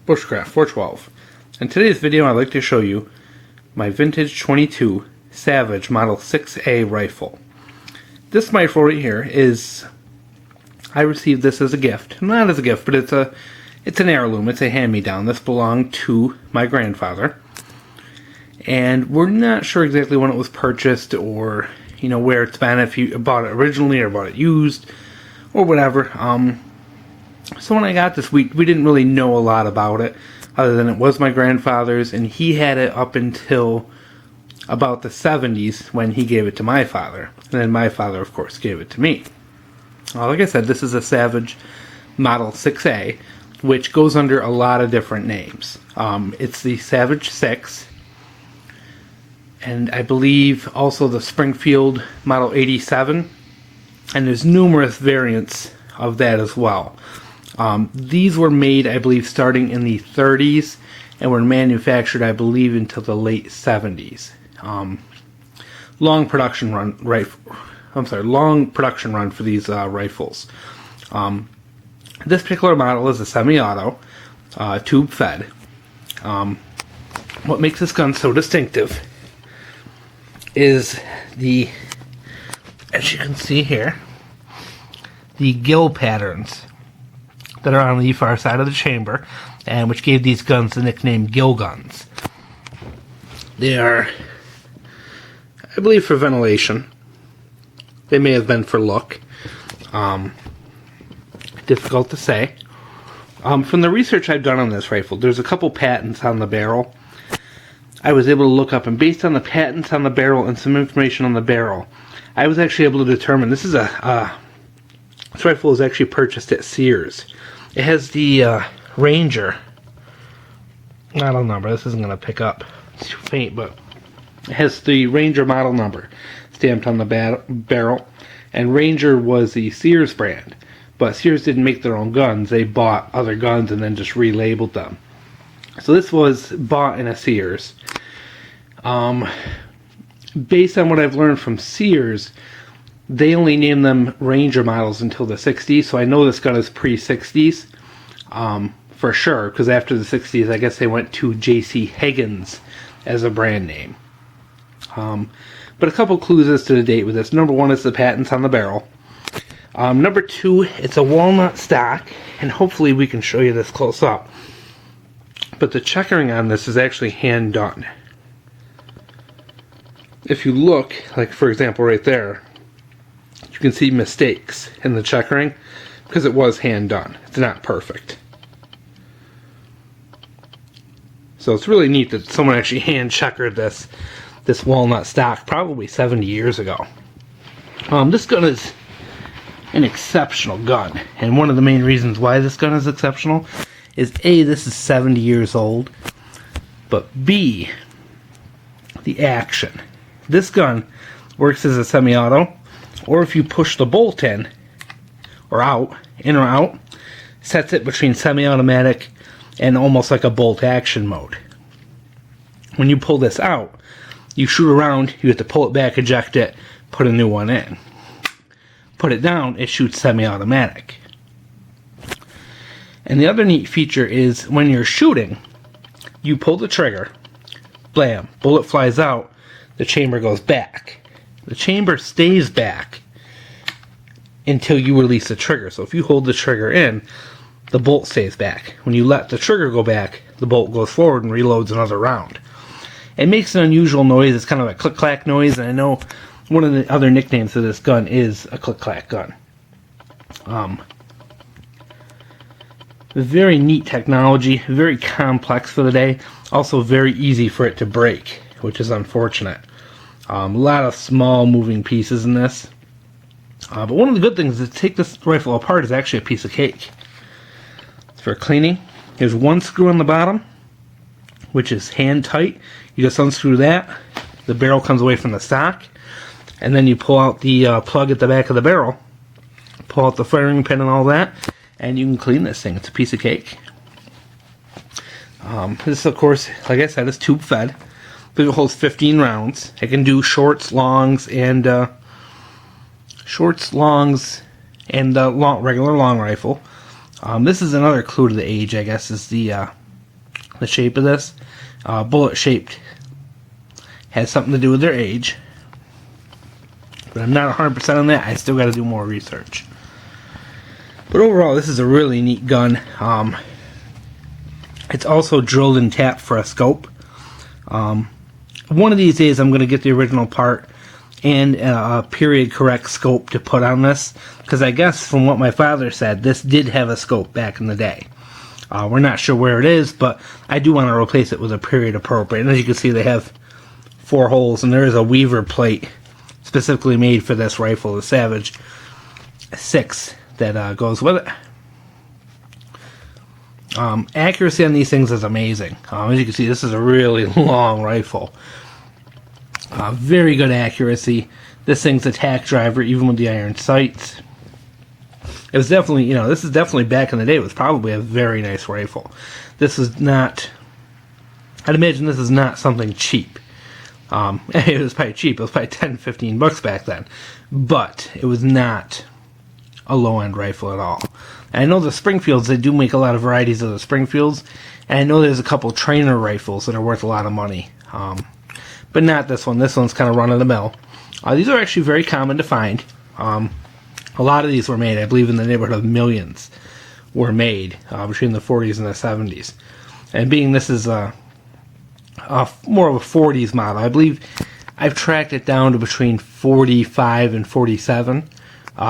Bushcraft 412. In today's video I'd like to show you my vintage 22 Savage Model 6A rifle. This rifle right here is, I received this as a gift. Not as a gift, but it's an heirloom, it's a hand-me-down. This belonged to my grandfather. And we're not sure exactly when it was purchased or, you know, where it's been, if you bought it originally or bought it used or whatever. So when I got this, we didn't really know a lot about it, other than it was my grandfather's, and he had it up until about the 70s when he gave it to my father. And then my father, of course, gave it to me. Like I said, this is a Savage Model 6A, which goes under a lot of different names. It's the Savage 6, and I believe also the Springfield Model 87, and there's numerous variants of that as well. These were made, I believe, starting in the 30s and were manufactured, I believe, until the late 70s. Long production run for these rifles. This particular model is a semi-auto, tube fed. What makes this gun so distinctive is the, as you can see here, the gill patterns that are on the far side of the chamber, and which gave these guns the nickname gil-guns. They are, I believe, for ventilation. They may have been for look. Difficult to say. From the research I've done on this rifle, there's a couple patents on the barrel I was able to look up, and based on the patents on the barrel and some information on the barrel, I was actually able to determine this rifle was actually purchased at Sears. It has the Ranger model number. This isn't going to pick up. It's too faint, but it has the Ranger model number stamped on the barrel. And Ranger was the Sears brand. But Sears didn't make their own guns. They bought other guns and then just relabeled them. So this was bought in a Sears. Based on what I've learned from Sears, they only named them Ranger models until the 60s, so I know this gun is pre-60s, for sure, because after the 60s, I guess they went to J.C. Higgins as a brand name. But a couple clues as to the date with this. Number one is the patents on the barrel. Number two, it's a walnut stock, and hopefully we can show you this close up. But the checkering on this is actually hand done. If you look, like for example right there, you can see mistakes in the checkering because it was hand done. It's not perfect. So it's really neat that someone actually hand checkered this walnut stock probably 70 years ago. This gun is an exceptional gun, and one of the main reasons why this gun is exceptional is A, this is 70 years old, but B, the action. This gun works as a semi-auto, or if you push the bolt in or out, sets it between semi-automatic and almost like a bolt action mode. When you pull this out, you shoot around, you have to pull it back, eject it, put a new one in. Put it down, it shoots semi-automatic. And the other neat feature is when you're shooting, you pull the trigger, blam, bullet flies out, the chamber goes back. The chamber stays back until you release the trigger. So if you hold the trigger in, the bolt stays back. When you let the trigger go back, the bolt goes forward and reloads another round. It makes an unusual noise. It's kind of a click-clack noise, and I know one of the other nicknames of this gun is a click-clack gun. Very neat technology, very complex for the day, also very easy for it to break, which is unfortunate. A lot of small moving pieces in this. But one of the good things is to take this rifle apart is actually a piece of cake. For cleaning, there's one screw on the bottom, which is hand tight. You just unscrew that, the barrel comes away from the stock, and then you pull out the plug at the back of the barrel, pull out the firing pin and all that, and you can clean this thing. It's a piece of cake. This, of course, like I said, is tube fed. It holds 15 rounds. It can do shorts, longs, and regular long rifle. This is another clue to the age, I guess, is the the shape of this. Bullet shaped has something to do with their age. But I'm not 100% on that. I still got to do more research. But overall, this is a really neat gun. It's also drilled and tapped for a scope. One of these days I'm going to get the original part and a period correct scope to put on this, because I guess from what my father said, this did have a scope back in the day. We're not sure where it is, but I do want to replace it with a period appropriate. And as you can see, they have 4 holes, and there is a weaver plate specifically made for this rifle, the Savage 6, that goes with it. Accuracy on these things is amazing. As you can see, this is a really long rifle. Very good accuracy. This thing's a tack driver, even with the iron sights. It was definitely, this is definitely back in the day. It was probably a very nice rifle. This is not, I'd imagine this is not something cheap. It was probably cheap. It was probably 10, 15 bucks back then. But it was not a low-end rifle at all. And I know the Springfields, they do make a lot of varieties of the Springfields. And I know there's a couple trainer rifles that are worth a lot of money. But not this one. This one's kind of run-of-the-mill. These are actually very common to find. A lot of these were made, I believe, in the neighborhood of millions were made between the 40s and the 70s. And being this is more of a 40s model, I believe I've tracked it down to between 45 and 47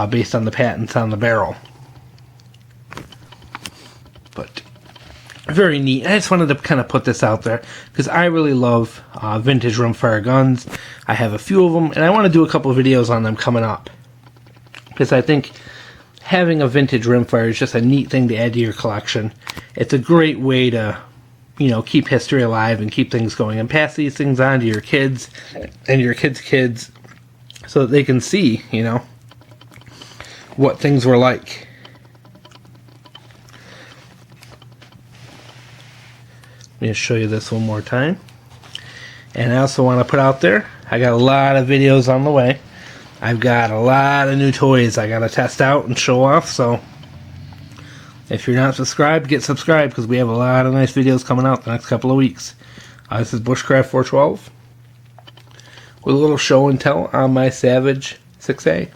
based on the patents on the barrel. But very neat. I just wanted to kind of put this out there because I really love vintage rimfire guns. I have a few of them, and I want to do a couple of videos on them coming up. Because I think having a vintage rimfire is just a neat thing to add to your collection. It's a great way to, keep history alive and keep things going and pass these things on to your kids and your kids' kids so that they can see, what things were like. Let me just show you this one more time. And I also want to put out there, I got a lot of videos on the way. I've got a lot of new toys I got to test out and show off, so if you're not subscribed, get subscribed because we have a lot of nice videos coming out the next couple of weeks. This is Bushcraft 412 with a little show and tell on my Savage 6A.